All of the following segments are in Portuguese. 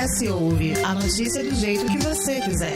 Já se ouve a notícia do jeito que você quiser.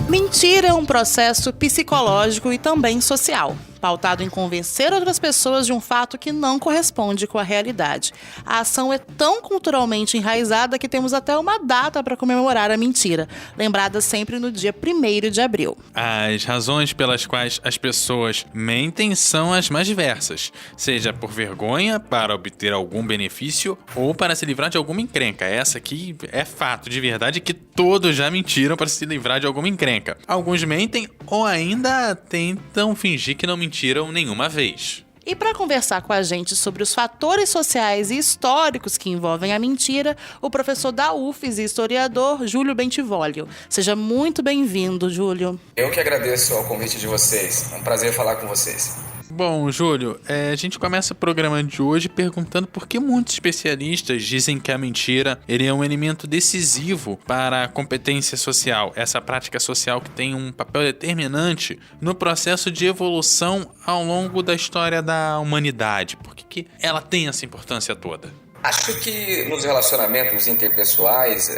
Mentira é um processo psicológico e também social, pautado em convencer outras pessoas de um fato que não corresponde com a realidade. A ação é tão culturalmente enraizada que temos até uma data para comemorar a mentira, lembrada sempre no dia 1º de abril. As razões pelas quais as pessoas mentem são as mais diversas, seja por vergonha, para obter algum benefício ou para se livrar de alguma encrenca. Essa aqui é fato de verdade que todos já mentiram para se livrar de alguma encrenca. Alguns mentem ou ainda tentam fingir que não mentiram nenhuma vez. E para conversar com a gente sobre os fatores sociais e históricos que envolvem a mentira, o professor da UFES e historiador Júlio Bentivoglio. Seja muito bem-vindo, Júlio. Eu que agradeço ao convite de vocês. É um prazer falar com vocês. Bom, Júlio, a gente começa o programa de hoje perguntando por que muitos especialistas dizem que a mentira ele é um elemento decisivo para a competência social, essa prática social que tem um papel determinante no processo de evolução ao longo da história da humanidade. Por que ela tem essa importância toda? Acho que nos relacionamentos interpessoais,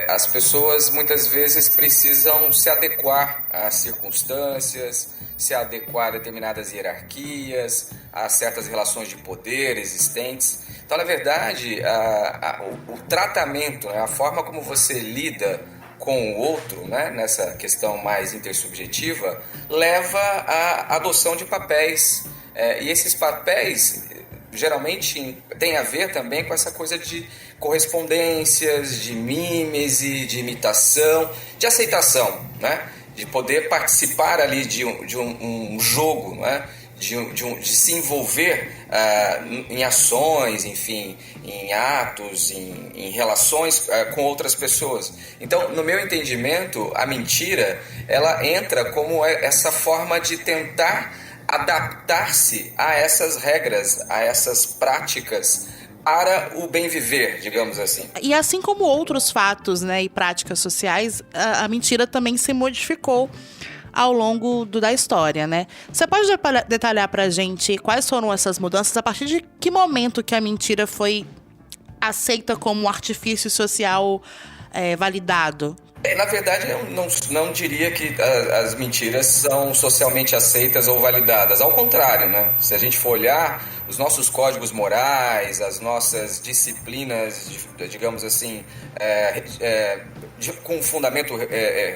as pessoas muitas vezes precisam se adequar às circunstâncias, se adequar a determinadas hierarquias, a certas relações de poder existentes. Então, na verdade, o tratamento, né, a forma como você lida com o outro, né, nessa questão mais intersubjetiva, leva à adoção de papéis. E esses papéis geralmente tem a ver também com essa coisa de correspondências, de mímese, de imitação, de aceitação, né? De poder participar ali de um jogo, né? De se envolver em ações, enfim, em atos, em relações com outras pessoas. Então, no meu entendimento, a mentira ela entra como essa forma de tentar adaptar-se a essas regras, a essas práticas para o bem viver, digamos assim. E assim como outros fatos, né, e práticas sociais, a mentira também se modificou ao longo da história, né? Você pode detalhar pra gente quais foram essas mudanças, a partir de que momento que a mentira foi aceita como um artifício social validado? Na verdade, eu não diria que as mentiras são socialmente aceitas ou validadas. Ao contrário, né? Se a gente for olhar os nossos códigos morais, as nossas disciplinas, digamos assim, com fundamento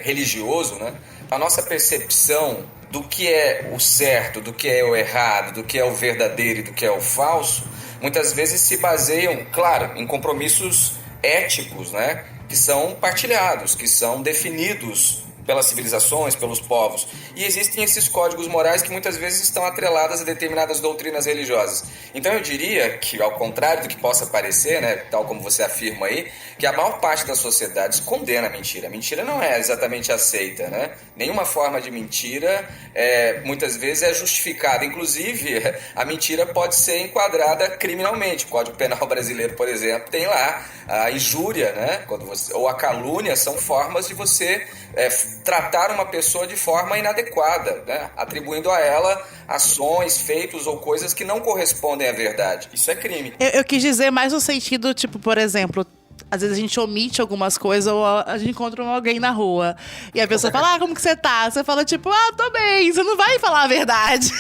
religioso, né? A nossa percepção do que é o certo, do que é o errado, do que é o verdadeiro e do que é o falso, muitas vezes se baseiam, claro, em compromissos éticos, né? Que são partilhados, que são definidos pelas civilizações, pelos povos. E existem esses códigos morais que muitas vezes estão atrelados a determinadas doutrinas religiosas. Então eu diria que, ao contrário do que possa parecer, né, tal como você afirma aí, que a maior parte das sociedades condena a mentira. A mentira não é exatamente aceita, né? Nenhuma forma de mentira muitas vezes é justificada. Inclusive, a mentira pode ser enquadrada criminalmente. O Código Penal brasileiro, por exemplo, tem lá a injúria, né? Ou a calúnia, são formas de você tratar uma pessoa de forma inadequada, né? Atribuindo a ela ações, feitos ou coisas que não correspondem à verdade. Isso é crime. Eu quis dizer mais no sentido, tipo, por exemplo, às vezes a gente omite algumas coisas ou a gente encontra alguém na rua e a pessoa fala, como que você tá? Você fala tipo, tô bem, você não vai falar a verdade.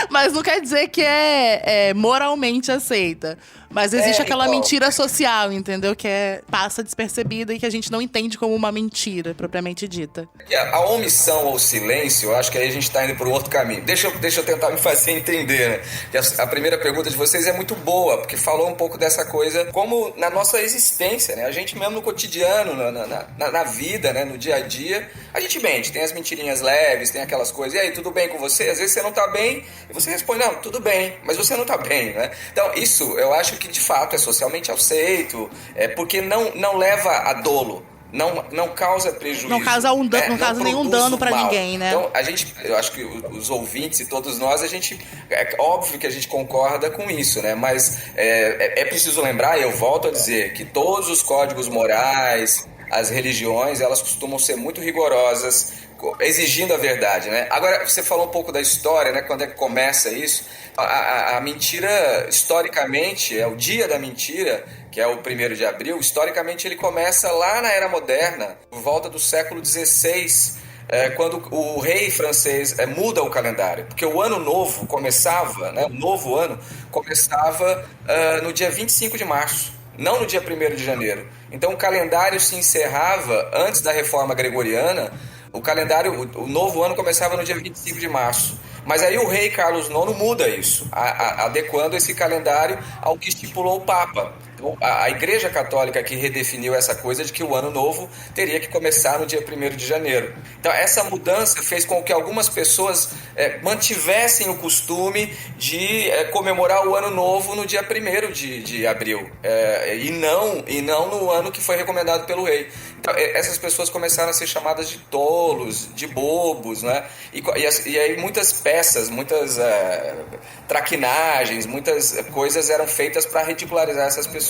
Mas não quer dizer que é moralmente aceita. Mas existe aquela mentira social, entendeu? Que passa despercebida e que a gente não entende como uma mentira propriamente dita. A omissão ou silêncio, eu acho que aí a gente está indo por um outro caminho. Deixa eu tentar me fazer entender, né? A primeira pergunta de vocês é muito boa, porque falou um pouco dessa coisa como na nossa existência, né? A gente mesmo no cotidiano, na vida, né? No dia a dia, a gente mente. Tem as mentirinhas leves, tem aquelas coisas. E aí, tudo bem com você? Às vezes você não tá bem e você responde, não, tudo bem, mas você não tá bem, né? Então, isso eu acho que de fato é socialmente aceito, porque não leva a dolo. Não causa prejuízo. Não causa nenhum dano para ninguém, né? Então, eu acho que os ouvintes e todos nós, é óbvio que a gente concorda com isso, né? Mas é preciso lembrar, e eu volto a dizer, que todos os códigos morais, as religiões, elas costumam ser muito rigorosas, exigindo a verdade, né? Agora, você falou um pouco da história, né? Quando é que começa isso? A mentira, historicamente, é o dia da mentira, que é o 1º de abril, historicamente ele começa lá na Era Moderna, por volta do século XVI, quando o rei francês muda o calendário, porque o ano novo começava, né? O novo ano começava no dia 25 de março, não no dia 1º de janeiro. Então o calendário se encerrava antes da reforma gregoriana. O novo ano começava no dia 25 de março. Mas aí o rei Carlos IX muda isso, adequando esse calendário ao que estipulou o Papa. Então, a Igreja Católica que redefiniu essa coisa de que o ano novo teria que começar no dia 1º de janeiro. Então essa mudança fez com que algumas pessoas mantivessem o costume de comemorar o ano novo no dia 1º de abril, e não no ano que foi recomendado pelo rei. Então, essas pessoas começaram a ser chamadas de tolos, de bobos, né? E aí muitas peças, muitas traquinagens, muitas coisas eram feitas para ridicularizar essas pessoas.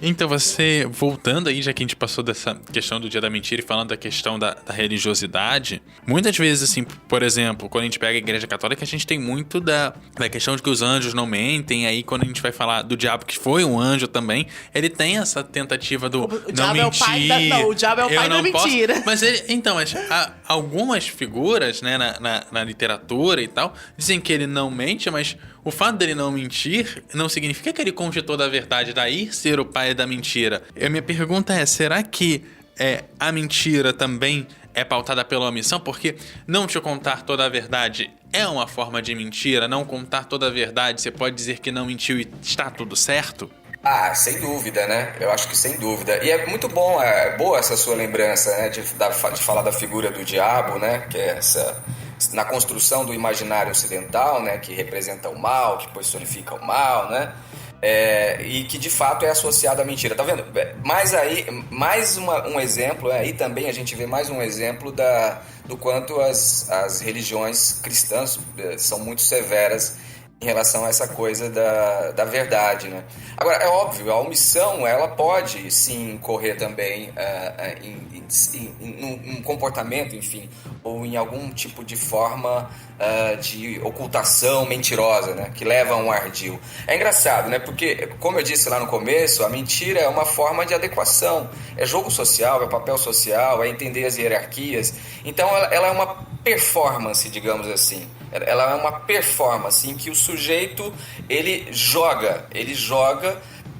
Então você, voltando aí, já que a gente passou dessa questão do dia da mentira e falando da questão da religiosidade, muitas vezes, assim, por exemplo, quando a gente pega a Igreja Católica, a gente tem muito da questão de que os anjos não mentem. Aí quando a gente vai falar do diabo, que foi um anjo também, ele tem essa tentativa do não mentir. O diabo é o pai da mentira. Mas algumas figuras, né, na literatura e tal, dizem que ele não mente, mas o fato dele não mentir não significa que ele conte toda a verdade, daí ser o pai da mentira. E a minha pergunta é, será que a mentira também é pautada pela omissão? Porque não te contar toda a verdade é uma forma de mentira? Não contar toda a verdade, você pode dizer que não mentiu e está tudo certo? Ah, sem dúvida, né? Eu acho que sem dúvida. E é muito bom, boa essa sua lembrança, né? De falar da figura do diabo, né? Que é na construção do imaginário ocidental, né? Que representa o mal, que personifica o mal, né? E que de fato é associado à mentira. Tá vendo? Mas aí, um exemplo, aí também a gente vê mais um exemplo do quanto as religiões cristãs são muito severas em relação a essa coisa da verdade, né? Agora, é óbvio, a omissão, ela pode sim incorrer também em um comportamento, enfim, ou em algum tipo de forma de ocultação mentirosa, né? Que leva a um ardil. É engraçado, né? Porque, como eu disse lá no começo, a mentira é uma forma de adequação. É jogo social, é papel social, é entender as hierarquias. Então, ela é uma performance, digamos assim. Ela é uma performance em que o sujeito ele joga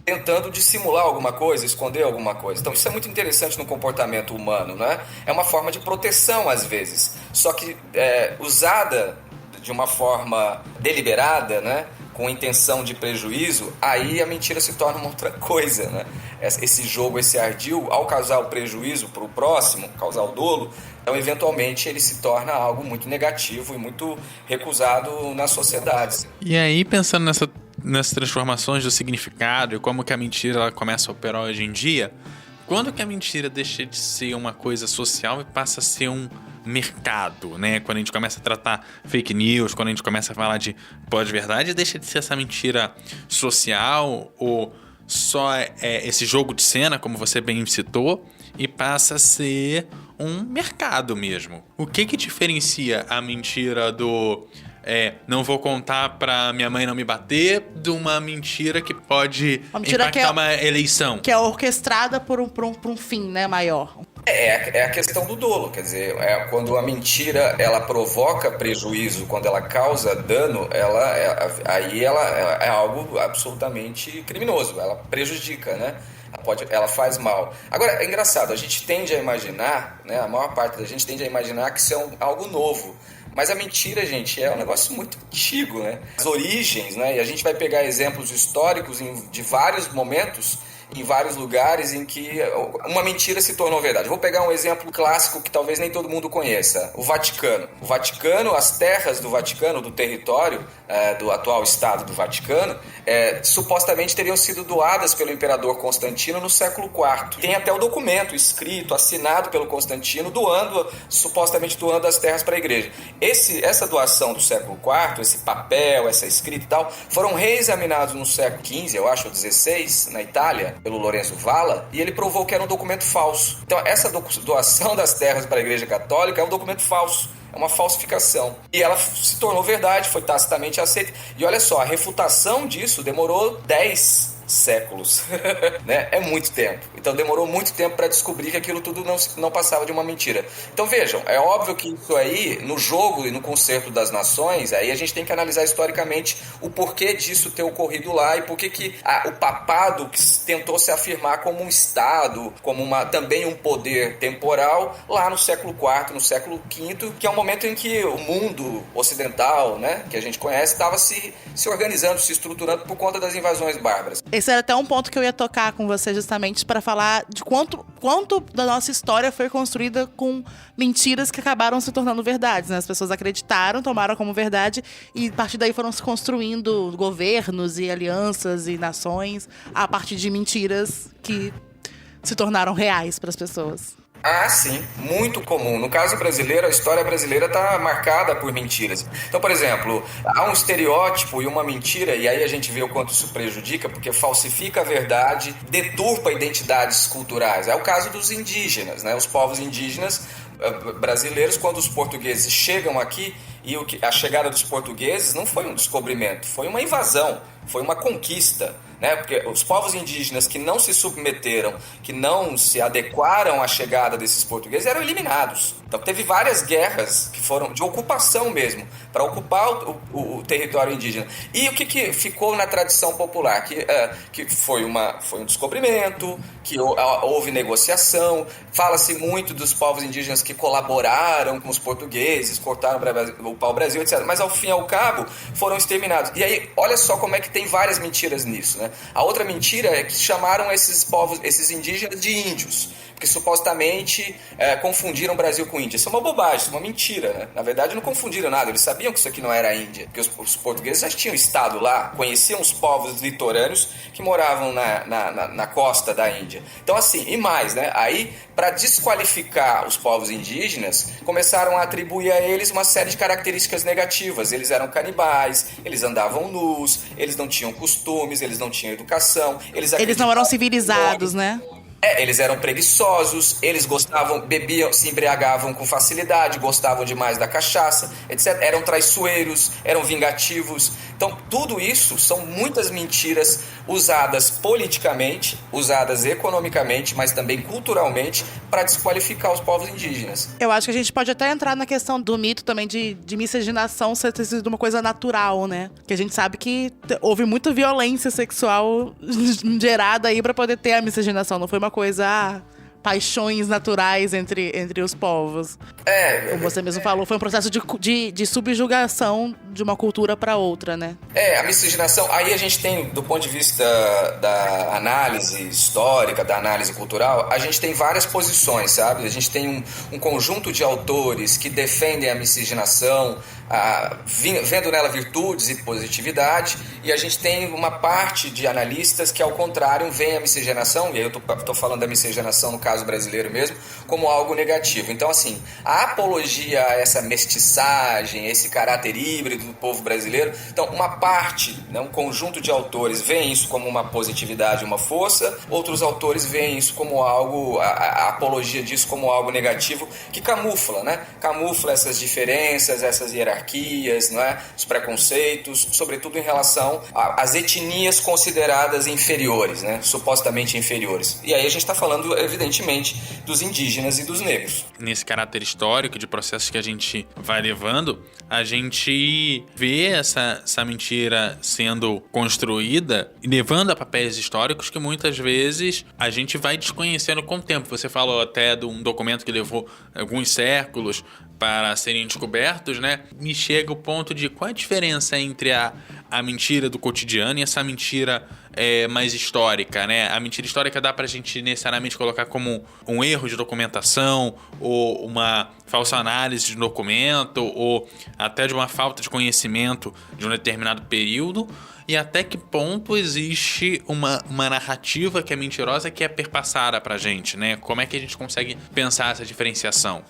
tentando dissimular alguma coisa, esconder alguma coisa. Então isso é muito interessante no comportamento humano, né? É uma forma de proteção às vezes, só que usada de uma forma deliberada, né? Com intenção de prejuízo, aí a mentira se torna uma outra coisa, né? Esse jogo, esse ardil, ao causar o prejuízo para o próximo, causar o dolo, então eventualmente ele se torna algo muito negativo e muito recusado nas sociedades. E aí, pensando nessas transformações do significado e como que a mentira ela começa a operar hoje em dia, quando que a mentira deixa de ser uma coisa social e passa a ser um mercado, né? Quando a gente começa a tratar fake news, quando a gente começa a falar de pós-verdade, deixa de ser essa mentira social ou só esse jogo de cena, como você bem citou, e passa a ser um mercado mesmo. O que diferencia a mentira do não vou contar pra minha mãe não me bater, de uma mentira que pode impactar uma eleição? Que é orquestrada por um fim, né, maior. É a questão do dolo, quer dizer, quando a mentira ela provoca prejuízo, quando ela causa dano, aí ela é algo absolutamente criminoso, ela prejudica, né? Ela faz mal. Agora, é engraçado, a gente tende a imaginar, né, a maior parte da gente tende a imaginar que isso é algo novo. Mas a mentira, gente, é um negócio muito antigo, né? As origens, né? E a gente vai pegar exemplos históricos de vários momentos, em vários lugares em que uma mentira se tornou verdade. Vou pegar um exemplo clássico que talvez nem todo mundo conheça. O Vaticano. O Vaticano, as terras do Vaticano, do território do atual Estado do Vaticano, supostamente teriam sido doadas pelo imperador Constantino no século IV. Tem até o documento escrito, assinado pelo Constantino, supostamente doando as terras para a igreja. Essa doação do século IV, esse papel, essa escrita e tal, foram reexaminados no século XV, eu acho, ou XVI, na Itália, pelo Lourenço Valla, e ele provou que era um documento falso. Então, essa doação das terras para a Igreja Católica é um documento falso. É uma falsificação. E ela se tornou verdade, foi tacitamente aceita. E olha só, a refutação disso demorou 10 séculos. Né? É muito tempo. Então demorou muito tempo para descobrir que aquilo tudo não passava de uma mentira. Então vejam, é óbvio que isso aí, no jogo e no concerto das nações, aí a gente tem que analisar historicamente o porquê disso ter ocorrido lá e por que o papado que tentou se afirmar como um Estado, como também um poder temporal, lá no século IV, no século V, que é um momento em que o mundo ocidental, né, que a gente conhece, estava se organizando, se estruturando por conta das invasões bárbaras. Esse era até um ponto que eu ia tocar com você justamente para falar de quanto da nossa história foi construída com mentiras que acabaram se tornando verdades, né? As pessoas acreditaram, tomaram como verdade e a partir daí foram se construindo governos e alianças e nações a partir de mentiras que se tornaram reais para as pessoas. Ah, sim, muito comum. No caso brasileiro, a história brasileira está marcada por mentiras. Então, por exemplo, há um estereótipo e uma mentira, e aí a gente vê o quanto isso prejudica, porque falsifica a verdade, deturpa identidades culturais. É o caso dos indígenas, né? Os povos indígenas brasileiros, quando os portugueses chegam aqui, e a chegada dos portugueses não foi um descobrimento, foi uma invasão, foi uma conquista, né? Porque os povos indígenas que não se submeteram, que não se adequaram à chegada desses portugueses, eram eliminados. Então teve várias guerras que foram de ocupação mesmo, para ocupar o território indígena. E o que ficou na tradição popular? Que foi um descobrimento, que houve negociação, fala-se muito dos povos indígenas que colaboraram com os portugueses, cortaram o pau-brasil, etc. Mas ao fim e ao cabo foram exterminados. E aí, olha só como é que tem várias mentiras nisso, né? A outra mentira é que chamaram esses povos, esses indígenas de índios, porque supostamente confundiram o Brasil com Índia. Isso é uma bobagem, isso é uma mentira, né? Na verdade não confundiram nada, eles sabiam que isso aqui não era a Índia, porque os portugueses já tinham estado lá, conheciam os povos litorâneos que moravam na costa da Índia. Então assim, e mais, né? Aí, para desqualificar os povos indígenas, começaram a atribuir a eles uma série de características negativas. Eles eram canibais, eles andavam nus, eles não tinham costumes, eles não tinham educação, eles não eram civilizados, né? Eles eram preguiçosos, eles bebiam, se embriagavam com facilidade, gostavam demais da cachaça, etc. Eram traiçoeiros, eram vingativos. Então, tudo isso são muitas mentiras usadas politicamente, usadas economicamente, mas também culturalmente, para desqualificar os povos indígenas. Eu acho que a gente pode até entrar na questão do mito também de miscigenação ser sido uma coisa natural, né? Que a gente sabe que houve muita violência sexual gerada aí para poder ter a miscigenação. Não foi uma coisa, paixões naturais entre os povos. Como você mesmo falou, foi um processo de subjugação de uma cultura para outra, né? A miscigenação, aí a gente tem, do ponto de vista da análise histórica, da análise cultural, a gente tem várias posições, sabe? A gente tem um conjunto de autores que defendem a miscigenação, vendo nela virtudes e positividade, e a gente tem uma parte de analistas que, ao contrário, veem a miscigenação, e aí eu estou falando da miscigenação no caso brasileiro mesmo, como algo negativo. Então, assim, a apologia a essa mestiçagem, esse caráter híbrido do povo brasileiro, então uma parte, né, um conjunto de autores veem isso como uma positividade, uma força, outros autores veem isso como algo, a apologia disso como algo negativo, que camufla, né? Camufla essas diferenças, essas hierarquias, não é? Os preconceitos, sobretudo em relação às etnias consideradas inferiores, né? Supostamente inferiores. E aí a gente está falando, evidentemente, dos indígenas e dos negros. Nesse caráter histórico de processos que a gente vai levando, a gente vê essa mentira sendo construída e levando a papéis históricos que muitas vezes a gente vai desconhecendo com o tempo. Você falou até de um documento que levou alguns séculos para serem descobertos, né? Me chega o ponto de qual a diferença entre a mentira do cotidiano e essa mentira mais histórica, né? A mentira histórica dá pra gente necessariamente colocar como um erro de documentação ou uma falsa análise de documento ou até de uma falta de conhecimento de um determinado período. E até que ponto existe uma narrativa que é mentirosa que é perpassada pra gente, né? Como é que a gente consegue pensar essa diferenciação?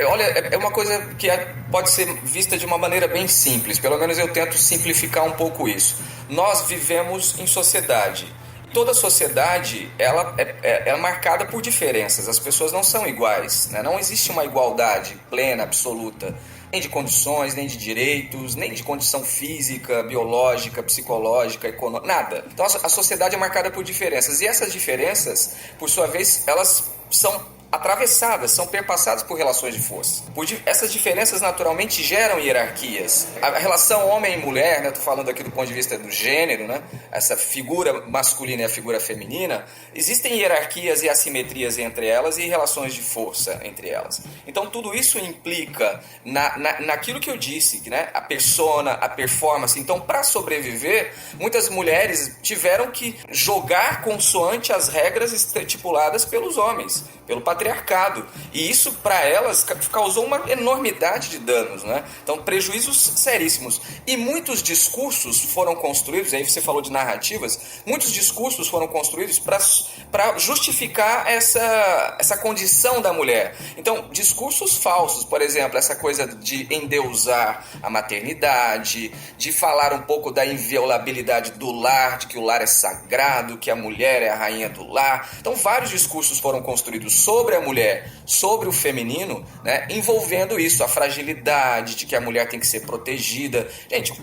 Olha, é uma coisa que pode ser vista de uma maneira bem simples. Pelo menos eu tento simplificar um pouco isso. Nós vivemos em sociedade Toda sociedade, ela é marcada por diferenças. As pessoas não são iguais, né? Não existe uma igualdade plena, absoluta, nem de condições, nem de direitos, nem de condição física, biológica, psicológica, econômica, nada. Então a sociedade é marcada por diferenças. E essas diferenças, por sua vez, elas são atravessadas, são perpassadas por relações de força. Essas diferenças naturalmente geram hierarquias. A relação homem e mulher, né, estou falando aqui do ponto de vista do gênero, né, essa figura masculina e a figura feminina, existem hierarquias e assimetrias entre elas e relações de força entre elas. Então tudo isso implica naquilo que eu disse, né, a persona, a performance. Então, para sobreviver, muitas mulheres tiveram que jogar consoante as regras estipuladas pelos homens, pelo patriarcado. E isso, para elas, causou uma enormidade de danos, né? Então, prejuízos seríssimos. E muitos discursos foram construídos, aí você falou de narrativas, muitos discursos foram construídos para justificar essa condição da mulher. Então, discursos falsos, por exemplo, essa coisa de endeusar a maternidade, de falar um pouco da inviolabilidade do lar, de que o lar é sagrado, que a mulher é a rainha do lar. Então, vários discursos foram construídos sobre a mulher, sobre o feminino, né, envolvendo isso, a fragilidade de que a mulher tem que ser protegida. Gente,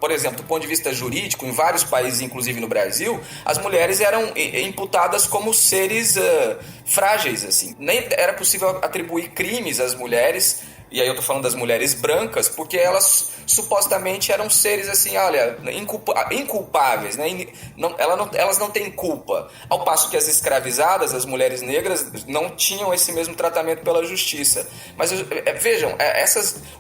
por exemplo, do ponto de vista jurídico, em vários países, inclusive no Brasil, as mulheres eram imputadas como seres frágeis, assim. Nem era possível atribuir crimes às mulheres. E aí eu tô falando das mulheres brancas, porque elas supostamente eram seres assim, olha, inculpáveis, né? Elas não têm culpa. Ao passo que as escravizadas, as mulheres negras, não tinham esse mesmo tratamento pela justiça. Mas vejam,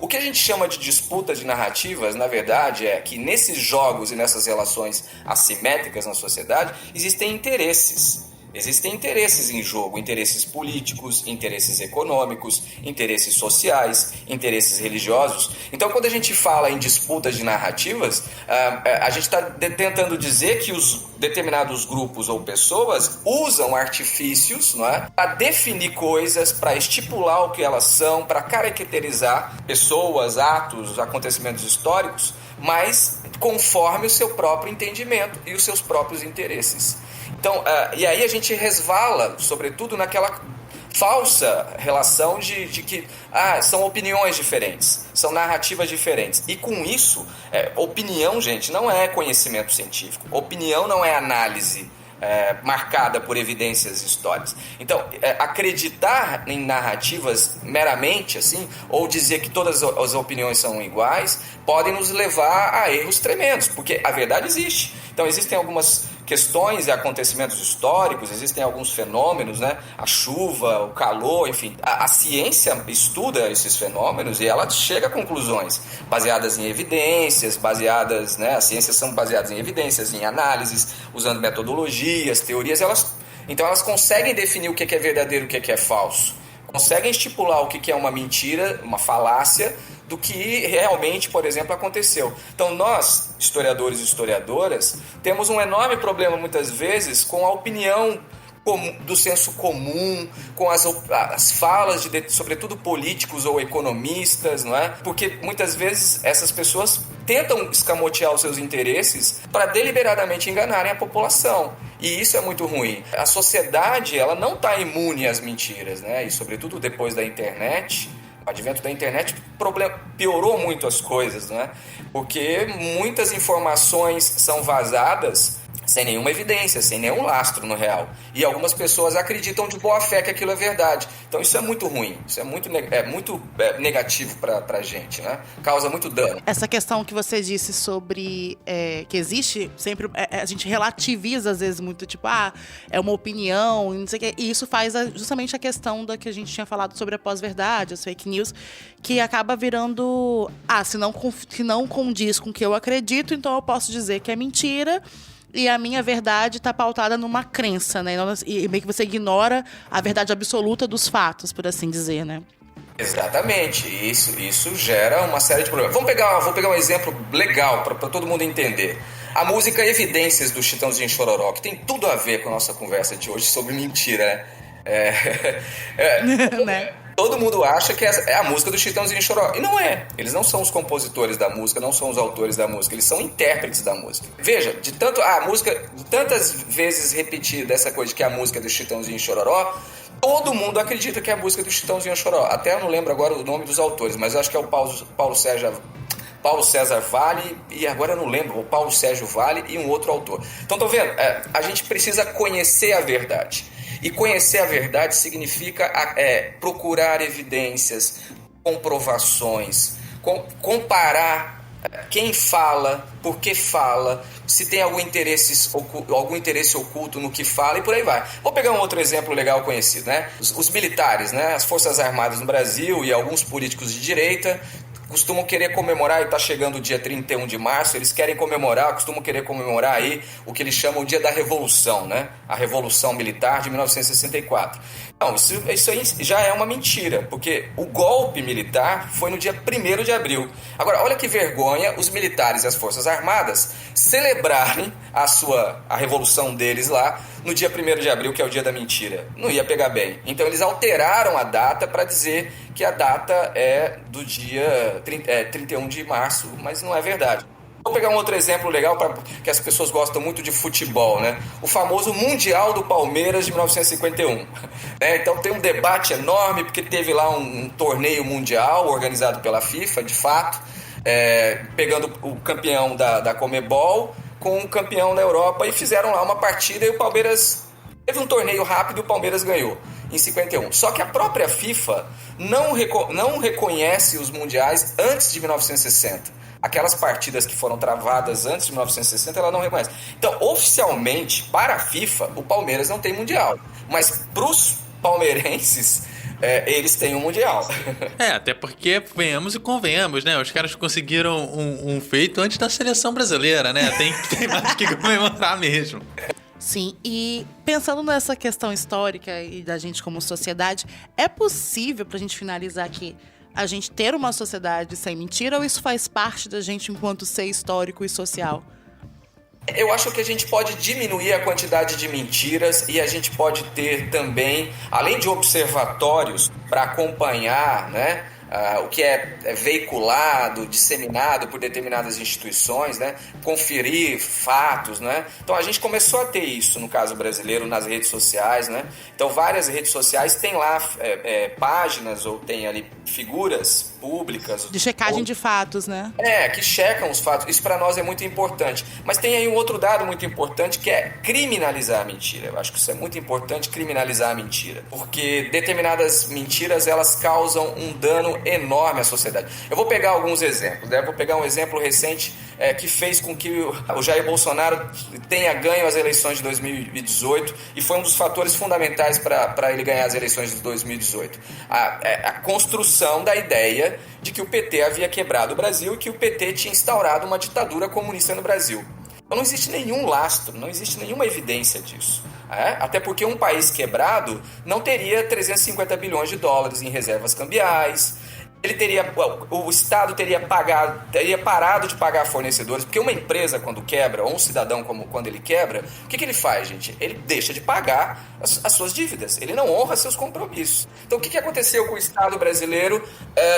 o que a gente chama de disputa de narrativas, na verdade, é que nesses jogos e nessas relações assimétricas na sociedade, existem interesses. Existem interesses em jogo, interesses políticos, interesses econômicos, interesses sociais, interesses religiosos. Então, quando a gente fala em disputas de narrativas, a gente está tentando dizer que os determinados grupos ou pessoas usam artifícios, não é, para definir coisas, para estipular o que elas são, para caracterizar pessoas, atos, acontecimentos históricos, mas conforme o seu próprio entendimento e os seus próprios interesses. Então, e aí a gente resvala, sobretudo, naquela falsa relação de que são opiniões diferentes, são narrativas diferentes. E com isso, opinião, gente, não é conhecimento científico. Opinião não é análise marcada por evidências históricas. Então, acreditar em narrativas meramente, assim, ou dizer que todas as opiniões são iguais, podem nos levar a erros tremendos, porque a verdade existe. Então, existem algumas questões e acontecimentos históricos, existem alguns fenômenos, né? A chuva, o calor, enfim. A ciência estuda esses fenômenos e ela chega a conclusões baseadas em evidências, né? As ciências são baseadas em evidências, em análises, usando metodologias, teorias. Então elas conseguem definir o que é verdadeiro e o que é falso. Conseguem estipular o que é uma mentira, uma falácia, do que realmente, por exemplo, aconteceu. Então nós, historiadores e historiadoras, temos um enorme problema muitas vezes com a opinião do senso comum, com as falas de sobretudo políticos ou economistas, não é? Porque muitas vezes essas pessoas tentam escamotear os seus interesses para deliberadamente enganarem a população. E isso é muito ruim. A sociedade, ela não está imune às mentiras, né? E sobretudo depois da internet, o advento da internet piorou muito as coisas, né? Porque muitas informações são vazadas sem nenhuma evidência, sem nenhum lastro no real. E algumas pessoas acreditam de boa fé que aquilo é verdade. Então isso é muito ruim, isso é muito negativo para a gente, né? Causa muito dano. Essa questão que você disse sobre que existe sempre... a gente relativiza às vezes muito, tipo, é uma opinião, não sei o quê. E isso faz justamente a questão da que a gente tinha falado sobre a pós-verdade, as fake news, que acaba virando... se não condiz com o que eu acredito, então eu posso dizer que é mentira... E a minha verdade está pautada numa crença, né? E meio que você ignora a verdade absoluta dos fatos, por assim dizer, né? Exatamente. Isso gera uma série de problemas. Vou pegar um exemplo legal para todo mundo entender. A música Evidências do Chitãozinho Chororó, que tem tudo a ver com a nossa conversa de hoje sobre mentira, né? Né? Todo mundo acha que é a música do Chitãozinho e Chororó. E não é. Eles não são os compositores da música, não são os autores da música. Eles são intérpretes da música. Veja, de tantas vezes repetida essa coisa de que a música é do Chitãozinho e Chororó, todo mundo acredita que é a música do Chitãozinho e Chororó. Até eu não lembro agora o nome dos autores, mas eu acho que é o Paulo César Vale, e agora eu não lembro, o Paulo Sérgio Vale e um outro autor. Então, estão vendo? A gente precisa conhecer a verdade. E conhecer a verdade significa procurar evidências, comprovações, comparar quem fala, por que fala, se tem algum interesse oculto no que fala e por aí vai. Vou pegar um outro exemplo legal conhecido, né? Os militares, né? As Forças Armadas no Brasil e alguns políticos de direita costumam querer comemorar, e está chegando o dia 31 de março, eles costumam querer comemorar aí o que eles chamam o dia da Revolução, né? A Revolução Militar de 1964. Não, isso aí já é uma mentira, porque o golpe militar foi no dia 1º de abril. Agora, olha que vergonha os militares e as Forças Armadas celebrarem a revolução deles lá no dia 1º de abril, que é o dia da mentira. Não ia pegar bem. Então eles alteraram a data para dizer que a data é do dia 31 de março, mas não é verdade. Vou pegar um outro exemplo legal, que as pessoas gostam muito de futebol, né? O famoso Mundial do Palmeiras de 1951. Então tem um debate enorme, porque teve lá um torneio mundial organizado pela FIFA, de fato, pegando o campeão da Conmebol com o campeão da Europa, e fizeram lá uma partida e o Palmeiras... Teve um torneio rápido e o Palmeiras ganhou em 51. Só que a própria FIFA não reconhece os mundiais antes de 1960. Aquelas partidas que foram travadas antes de 1960, ela não reconhece. Então, oficialmente, para a FIFA, o Palmeiras não tem mundial. Mas para os palmeirenses, eles têm um mundial. Até porque, venhamos e convenhamos, né? Os caras conseguiram um feito antes da seleção brasileira, né? Tem mais que comemorar mesmo. Sim, e pensando nessa questão histórica e da gente como sociedade, é possível, pra gente finalizar aqui, a gente ter uma sociedade sem mentira, ou isso faz parte da gente enquanto ser histórico e social? Eu acho que a gente pode diminuir a quantidade de mentiras e a gente pode ter também, além de observatórios para acompanhar, né, o que é veiculado, disseminado por determinadas instituições, né? Conferir fatos, né? Então a gente começou a ter isso no caso brasileiro nas redes sociais, né? Então várias redes sociais têm lá páginas ou tem ali figuras públicas de checagem de fatos, né? Que checam os fatos. Isso para nós é muito importante. Mas tem aí um outro dado muito importante, que é criminalizar a mentira. Eu acho que isso é muito importante, criminalizar a mentira, porque determinadas mentiras, elas causam um dano enorme à sociedade. Eu vou pegar alguns exemplos, né? Vou pegar um exemplo recente que fez com que o Jair Bolsonaro tenha ganho as eleições de 2018 e foi um dos fatores fundamentais para ele ganhar as eleições de 2018. A construção da ideia de que o PT havia quebrado o Brasil e que o PT tinha instaurado uma ditadura comunista no Brasil. Então não existe nenhum lastro, não existe nenhuma evidência disso. Até porque um país quebrado não teria 350 bilhões de dólares em reservas cambiais. O Estado teria parado de pagar fornecedores, porque uma empresa quando quebra, ou um cidadão quando ele quebra, o que ele faz, gente? Ele deixa de pagar as suas dívidas, ele não honra seus compromissos. Então o que aconteceu com o Estado brasileiro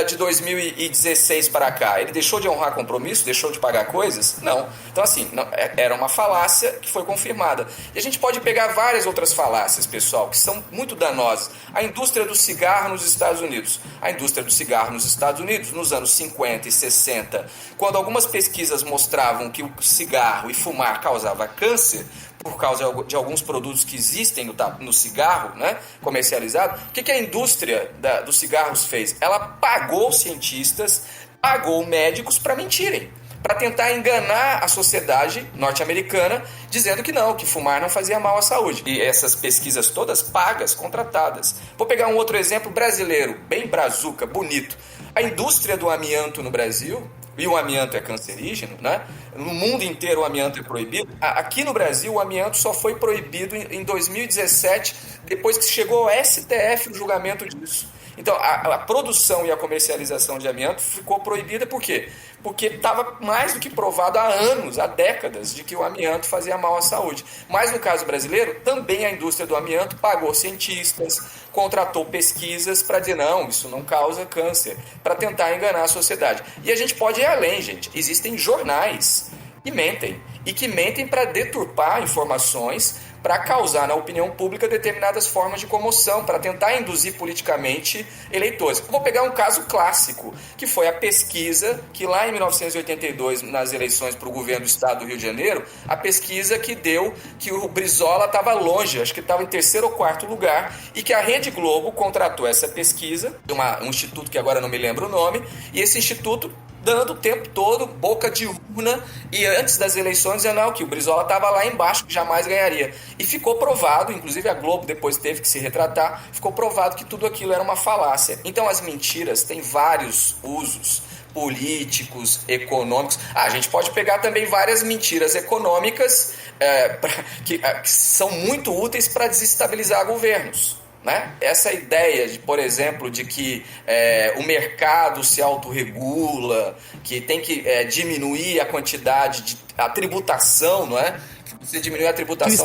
de 2016 para cá? Ele deixou de honrar compromisso, deixou de pagar coisas? Não. Então assim, era uma falácia que foi confirmada. E a gente pode pegar várias outras falácias, pessoal, que são muito danosas. A indústria do cigarro nos Estados Unidos. A indústria do cigarro nos Estados Unidos, nos anos 50 e 60, quando algumas pesquisas mostravam que o cigarro e fumar causava câncer, por causa de alguns produtos que existem no cigarro, né, comercializado, o que a indústria dos cigarros fez? Ela pagou cientistas, pagou médicos para mentirem, para tentar enganar a sociedade norte-americana, dizendo que não, que fumar não fazia mal à saúde. E essas pesquisas todas pagas, contratadas. Vou pegar um outro exemplo brasileiro, bem brazuca, bonito. A indústria do amianto no Brasil, e o amianto é cancerígeno, né? No mundo inteiro o amianto é proibido. Aqui no Brasil o amianto só foi proibido em 2017, depois que chegou ao STF o julgamento disso. Então, a produção e a comercialização de amianto ficou proibida por quê? Porque estava mais do que provado há anos, há décadas, de que o amianto fazia mal à saúde. Mas no caso brasileiro, também a indústria do amianto pagou cientistas, contratou pesquisas para dizer, não, isso não causa câncer, para tentar enganar a sociedade. E a gente pode ir além, gente. Existem jornais que mentem, e que mentem para deturpar informações, para causar na opinião pública determinadas formas de comoção, para tentar induzir politicamente eleitores. Vou pegar um caso clássico, que foi a pesquisa que lá em 1982, nas eleições para o governo do estado do Rio de Janeiro, a pesquisa que deu que o Brizola estava longe, acho que estava em terceiro ou quarto lugar, e que a Rede Globo contratou essa pesquisa, um instituto que agora não me lembro o nome, e esse instituto dando o tempo todo boca de urna, e antes das eleições dizendo que o Brizola estava lá embaixo, que jamais ganharia. E ficou provado, inclusive a Globo depois teve que se retratar, ficou provado que tudo aquilo era uma falácia. Então as mentiras têm vários usos políticos, econômicos. A gente pode pegar também várias mentiras econômicas que são muito úteis para desestabilizar governos. Né? Essa ideia, por exemplo, de que o mercado se autorregula, que tem que diminuir a quantidade a tributação, não é? Você diminuir a tributação. Que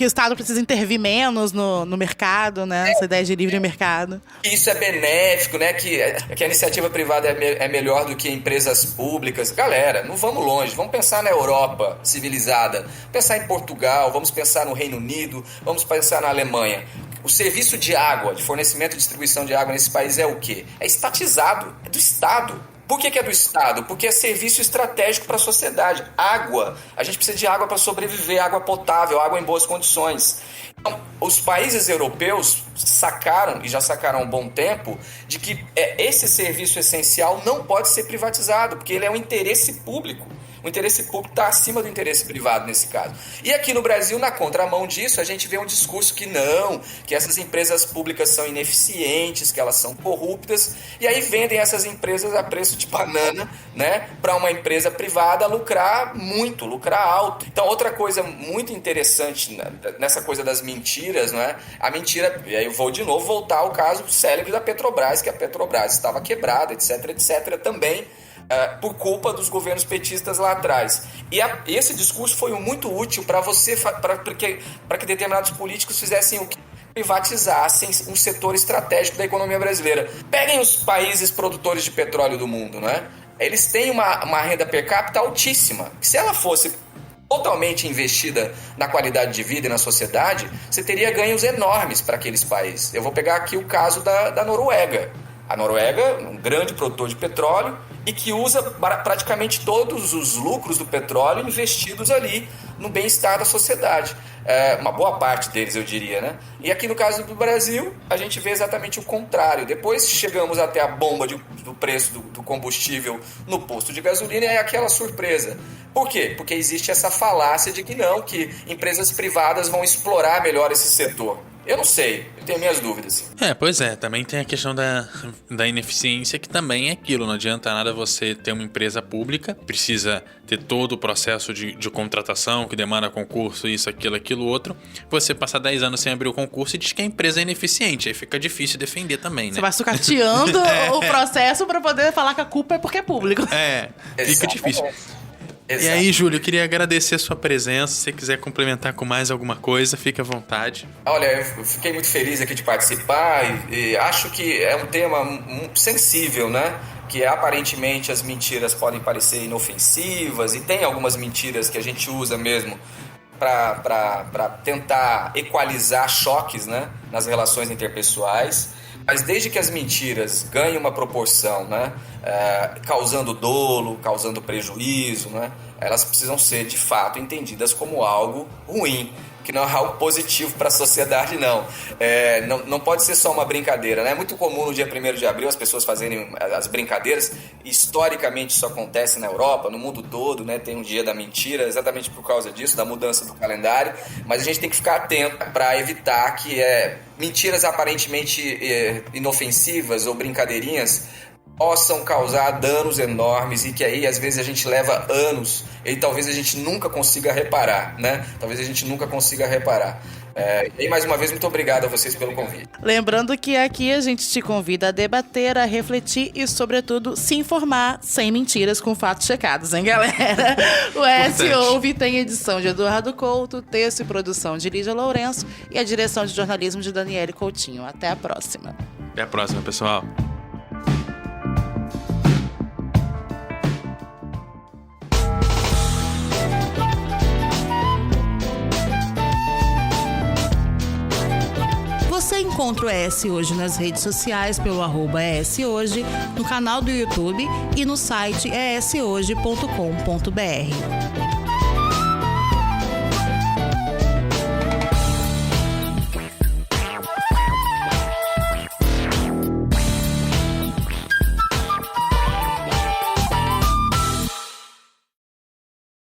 o Estado precisa intervir menos no mercado, né? Essa ideia de livre mercado. Isso é benéfico, né? Que a iniciativa privada é melhor do que empresas públicas. Galera, não vamos longe. Vamos pensar na Europa civilizada. Vamos pensar em Portugal, vamos pensar no Reino Unido, vamos pensar na Alemanha. O serviço de água, de fornecimento e distribuição de água nesse país é o quê? É estatizado, é do Estado. Por que é do Estado? Porque é serviço estratégico para a sociedade. Água, a gente precisa de água para sobreviver, água potável, água em boas condições. Então, os países europeus sacaram, e já sacaram há um bom tempo, de que esse serviço essencial não pode ser privatizado, porque ele é um interesse público. O interesse público está acima do interesse privado nesse caso. E aqui no Brasil, na contramão disso, a gente vê um discurso que não, que essas empresas públicas são ineficientes, que elas são corruptas, e aí vendem essas empresas a preço de banana, né, para uma empresa privada lucrar muito, lucrar alto. Então, outra coisa muito interessante nessa coisa das mentiras, não é? A mentira, e aí eu vou de novo voltar ao caso célebre da Petrobras, que a Petrobras estava quebrada, etc, etc, também por culpa dos governos petistas lá atrás. E esse discurso foi muito útil para que determinados políticos fizessem o que? Privatizassem um setor estratégico da economia brasileira. Peguem os países produtores de petróleo do mundo, né? Eles têm uma renda per capita altíssima. Se ela fosse totalmente investida na qualidade de vida e na sociedade, você teria ganhos enormes para aqueles países. Eu vou pegar aqui o caso da Noruega. A Noruega, um grande produtor de petróleo, e que usa praticamente todos os lucros do petróleo investidos ali no bem-estar da sociedade. Uma boa parte deles, eu diria, né? E aqui no caso do Brasil, a gente vê exatamente o contrário. Depois chegamos até a bomba do preço do combustível no posto de gasolina, e é aquela surpresa. Por quê? Porque existe essa falácia de que não, que empresas privadas vão explorar melhor esse setor. Eu não sei, eu tenho minhas dúvidas. Pois é, também tem a questão da ineficiência, que também é aquilo, não adianta nada você ter uma empresa pública, precisa ter todo o processo de contratação, que demanda concurso, isso, aquilo, outro, você passar 10 anos sem abrir o concurso e diz que a empresa é ineficiente, aí fica difícil defender também, né? Você vai sucateando o processo para poder falar que a culpa é porque é público. Fica difícil. Exato. E aí, Júlio, eu queria agradecer a sua presença. Se você quiser complementar com mais alguma coisa, fique à vontade. Olha, eu fiquei muito feliz aqui de participar e acho que é um tema sensível, né? Que aparentemente as mentiras podem parecer inofensivas, e tem algumas mentiras que a gente usa mesmo para tentar equalizar choques, né, nas relações interpessoais. Mas desde que as mentiras ganhem uma proporção, né, causando dolo, causando prejuízo, né, elas precisam ser, de fato, entendidas como algo ruim, que não é algo positivo para a sociedade, não. Não pode ser só uma brincadeira, né? É muito comum no dia 1º de abril as pessoas fazerem as brincadeiras. Historicamente isso acontece na Europa, no mundo todo, né? Tem um dia da mentira, exatamente por causa disso, da mudança do calendário. Mas a gente tem que ficar atento para evitar que mentiras aparentemente inofensivas ou brincadeirinhas possam causar danos enormes e que aí às vezes a gente leva anos e talvez a gente nunca consiga reparar, né? Talvez a gente nunca consiga reparar. E mais uma vez, muito obrigado a vocês pelo convite. Lembrando que aqui a gente te convida a debater, a refletir e, sobretudo, se informar sem mentiras, com fatos checados, hein, galera? O S Ouve tem edição de Eduardo Couto, texto e produção de Lídia Lourenço e a direção de jornalismo de Daniele Coutinho. Até a próxima. Até a próxima, pessoal. Você encontra o ES Hoje nas redes sociais pelo @ES Hoje, no canal do YouTube e no site eshoje.com.br.